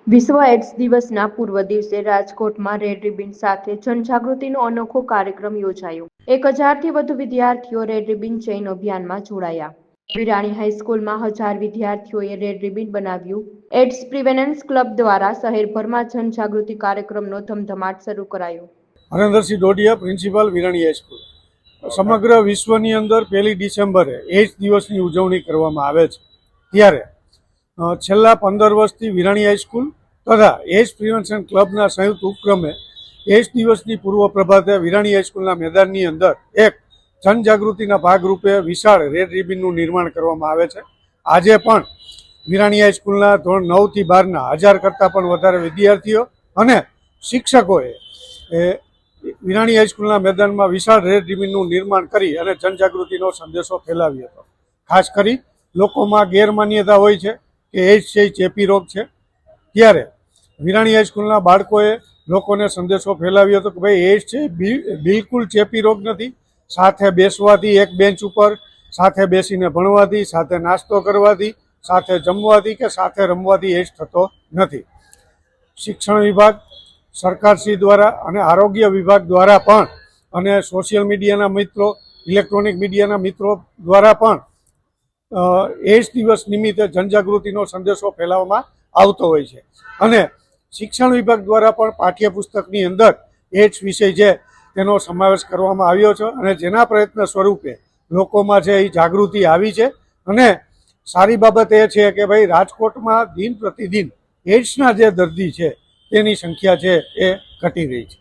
વિશ્વ એડ્સ દિવસના પૂર્વ દિવસે રાજકોટમાં રેડ રિબન સાથે જનજાગૃતિનો અનોખો કાર્યક્રમ યોજાયો। 1000થી વધુ વિદ્યાર્થીઓ રેડ રિબન ચેઇન અભિયાનમાં જોડાયા। વિરાણી હાઈસ્કૂલમાં 1000 વિદ્યાર્થીઓએ રેડ રિબન બનાવ્યું। એડ્સ પ્રિવેન્શન ક્લબ દ્વારા શહેરભરમાં જનજાગૃતિ કાર્યક્રમનો ધમધમાટ શરૂ કરાયો। Harendrasinh Dodiya, principal, Virani high school. સમગ્ર વિશ્વની અંદર 1 ડિસેમ્બરે એડ્સ દિવસની ઉજવણી કરવામાં આવે છે, ત્યારે છેલ્લા 15 વર્ષથી વિરાણી હાઈસ્કૂલ તથા એડ્સ પ્રિવેન્શન ક્લબના સંયુક્ત ઉપક્રમે એડ્સ દિવસની પૂર્વ પ્રભાતે વિરાણી હાઈસ્કૂલના મેદાનની અંદર એક જનજાગૃતિના ભાગરૂપે વિશાળ રેડ રિબનનું નિર્માણ કરવામાં આવે છે। આજે પણ વિરાણી હાઈસ્કૂલના ધોરણ 9 થી 12ના 1000 કરતાં પણ વધારે વિદ્યાર્થીઓ અને શિક્ષકોએ વિરાણી હાઈસ્કૂલના મેદાનમાં વિશાળ રેડ રિબનનું નિર્માણ કરી અને જનજાગૃતિનો સંદેશો ફેલાવ્યો હતો। ખાસ કરી લોકોમાં ગેરમાન્યતા હોય છે કે એડ્સ છે ચેપી રોગ છે, ત્યારે વિરાણી હાઈસ્કૂલના બાળકોએ લોકોને સંદેશો ફેલાવ્યો હતો કે ભાઈ એડ્સ છે બિલકુલ ચેપી રોગ નથી। સાથે બેસવાથી, એક બેન્ચ ઉપર સાથે બેસીને ભણવાથી, સાથે નાસ્તો કરવાથી, સાથે જમવાથી કે સાથે રમવાથી એડ્સ થતો નથી। શિક્ષણ વિભાગ, સરકારશ્રી દ્વારા અને આરોગ્ય વિભાગ દ્વારા પણ અને સોશિયલ મીડિયાના મિત્રો, ઇલેક્ટ્રોનિક મીડિયાના મિત્રો દ્વારા પણ એડ્સ દિવસ નિમિત્તે જનજાગૃતિનો સંદેશો ફેલાવવામાં આવતો હોય છે। અને શિક્ષણ વિભાગ દ્વારા પણ પાઠ્યપુસ્તકની અંદર એડ્સ વિષય છે તેનો સમાવેશ કરવામાં આવ્યો છે અને જેના પ્રયત્ન સ્વરૂપે લોકોમાં છે એ જાગૃતિ આવી છે। અને સારી બાબત એ છે કે ભાઈ રાજકોટમાં દિન પ્રતિદિન એડ્સના જે દર્દી છે તેની સંખ્યા છે એ ઘટી રહી છે।